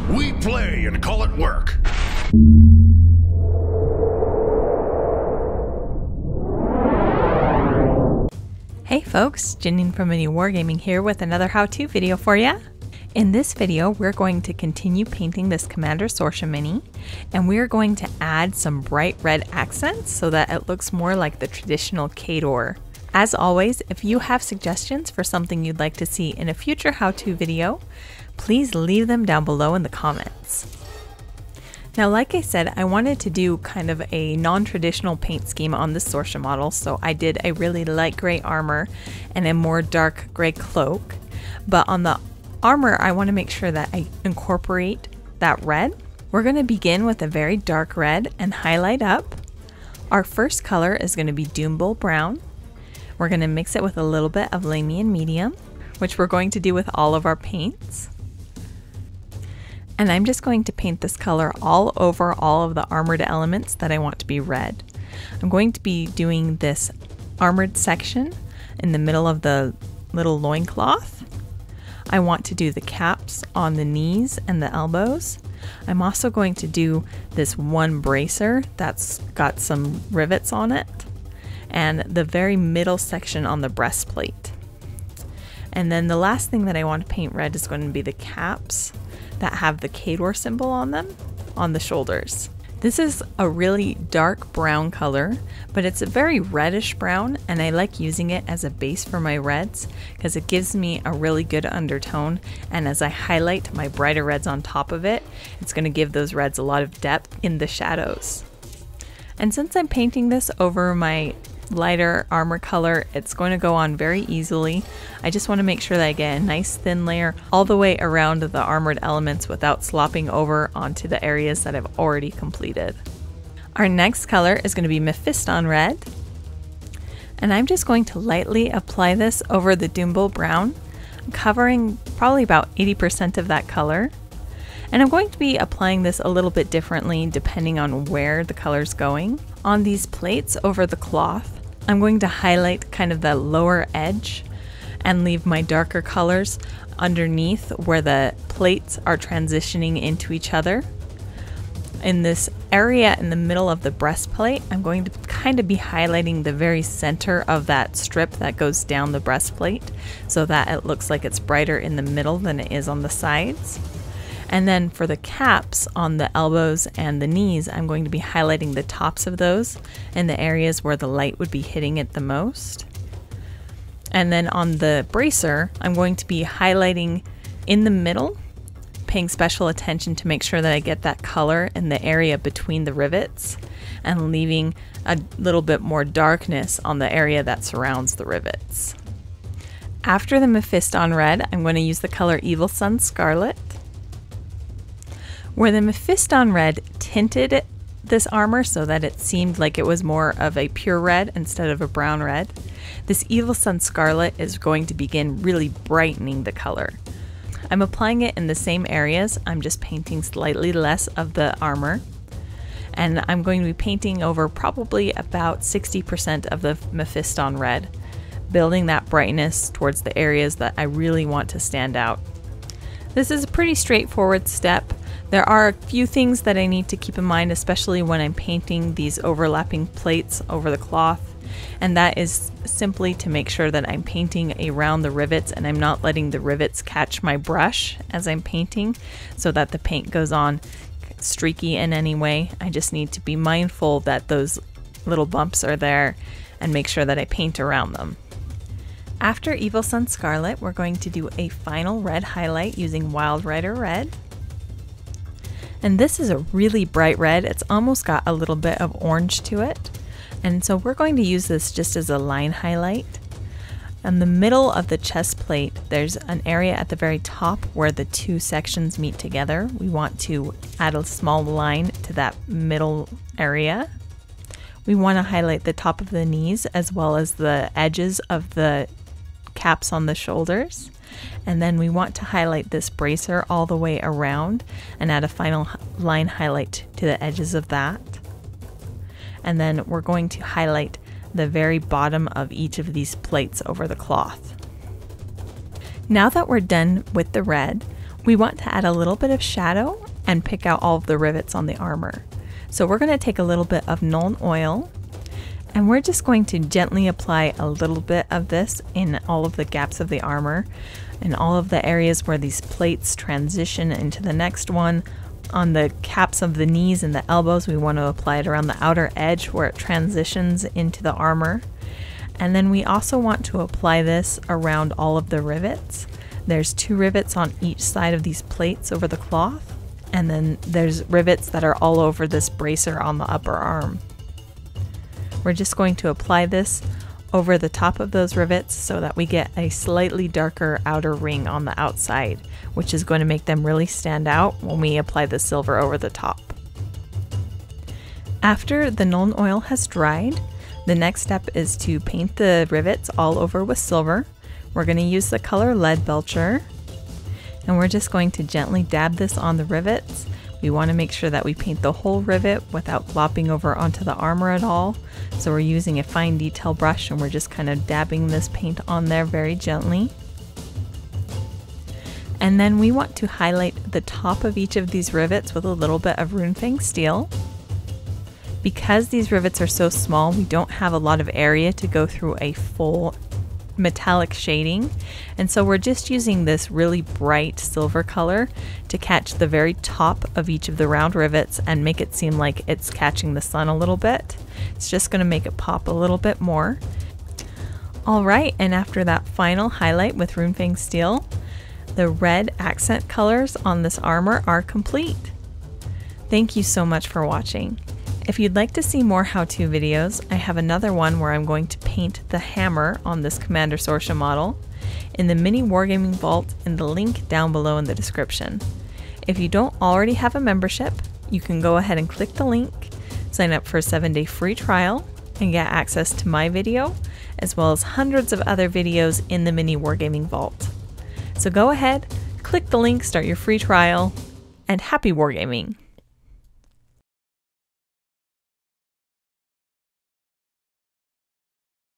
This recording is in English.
We play and call it work. Hey folks, Janene from MiniWarGaming here with another how-to video for ya. In this video, we're going to continue painting this Kommander Sorscha mini, and we're going to add some bright red accents so that it looks more like the traditional Khador. As always, if you have suggestions for something you'd like to see in a future how-to video, please leave them down below in the comments. Now, like I said, I wanted to do kind of a non-traditional paint scheme on this Sorscha model, so I did a really light gray armor and a more dark gray cloak. But on the armor, I want to make sure that I incorporate that red. We're going to begin with a very dark red and highlight up. Our first color is going to be Doombull Brown. We're going to mix it with a little bit of Lamian Medium, which we're going to do with all of our paints. And I'm just going to paint this color all over all of the armored elements that I want to be red. I'm going to be doing this armored section in the middle of the little loincloth. I want to do the caps on the knees and the elbows. I'm also going to do this one bracer that's got some rivets on it, and the very middle section on the breastplate. And then the last thing that I want to paint red is going to be the caps that have the Khador symbol on them on the shoulders. This is a really dark brown color, but it's a very reddish brown, and I like using it as a base for my reds because it gives me a really good undertone, and as I highlight my brighter reds on top of it, it's going to give those reds a lot of depth in the shadows. And since I'm painting this over my lighter armor color, it's going to go on very easily. I just want to make sure that I get a nice thin layer all the way around the armored elements without slopping over onto the areas that I've already completed. Our next color is going to be Mephiston Red, and I'm just going to lightly apply this over the Doombull Brown. I'm covering probably about 80% of that color, and I'm going to be applying this a little bit differently depending on where the color's going. On these plates over the cloth, I'm going to highlight kind of the lower edge and leave my darker colors underneath where the plates are transitioning into each other. In this area in the middle of the breastplate, I'm going to kind of be highlighting the very center of that strip that goes down the breastplate so that it looks like it's brighter in the middle than it is on the sides. And then for the caps on the elbows and the knees, I'm going to be highlighting the tops of those in the areas where the light would be hitting it the most. And then on the bracer, I'm going to be highlighting in the middle, paying special attention to make sure that I get that color in the area between the rivets and leaving a little bit more darkness on the area that surrounds the rivets. After the Mephiston Red, I'm going to use the color Evil Sun Scarlet. Where the Mephiston Red tinted this armor so that it seemed like it was more of a pure red instead of a brown red, this Evil Sun Scarlet is going to begin really brightening the color. I'm applying it in the same areas, I'm just painting slightly less of the armor, and I'm going to be painting over probably about 60% of the Mephiston Red, building that brightness towards the areas that I really want to stand out. This is a pretty straightforward step. There are a few things that I need to keep in mind, especially when I'm painting these overlapping plates over the cloth, and that is simply to make sure that I'm painting around the rivets and I'm not letting the rivets catch my brush as I'm painting so that the paint goes on streaky in any way. I just need to be mindful that those little bumps are there and make sure that I paint around them. After Evil Sun Scarlet, we're going to do a final red highlight using Wild Rider Red. And this is a really bright red. It's almost got a little bit of orange to it. And so we're going to use this just as a line highlight. In the middle of the chest plate, there's an area at the very top where the two sections meet together. We want to add a small line to that middle area. We want to highlight the top of the knees as well as the edges of the caps on the shoulders. And then we want to highlight this bracer all the way around and add a final line highlight to the edges of that. And then we're going to highlight the very bottom of each of these plates over the cloth. Now that we're done with the red, We want to add a little bit of shadow and pick out all of the rivets on the armor. So we're going to take a little bit of Nuln Oil, and we're just going to gently apply a little bit of this in all of the gaps of the armor and all of the areas where these plates transition into the next one. On the caps of the knees and the elbows, we want to apply it around the outer edge where it transitions into the armor. And then we also want to apply this around all of the rivets. There's 2 rivets on each side of these plates over the cloth, and then there's rivets that are all over this bracer on the upper arm. We're just going to apply this over the top of those rivets so that we get a slightly darker outer ring on the outside, which is going to make them really stand out when we apply the silver over the top. After the Nuln Oil has dried, the next step is to paint the rivets all over with silver. We're going to use the color Lead Belcher, and we're just going to gently dab this on the rivets. We want to make sure that we paint the whole rivet without glopping over onto the armor at all. So we're using a fine detail brush and we're just kind of dabbing this paint on there very gently. And then we want to highlight the top of each of these rivets with a little bit of Runefang Steel. Because these rivets are so small, we don't have a lot of area to go through a full metallic shading, and so we're just using this really bright silver color to catch the very top of each of the round rivets and make it seem like it's catching the sun a little bit. It's just going to make it pop a little bit more. Alright, and after that final highlight with Runefang Steel, the red accent colors on this armor are complete. Thank you so much for watching. If you'd like to see more how-to videos, I have another one where I'm going to paint the hammer on this Kommander Sorscha model in the MiniWarGaming vault in the link down below in the description. If you don't already have a membership, you can go ahead and click the link, sign up for a 7-day free trial, and get access to my video, as well as hundreds of other videos in the MiniWarGaming vault. So go ahead, click the link, start your free trial, and happy wargaming!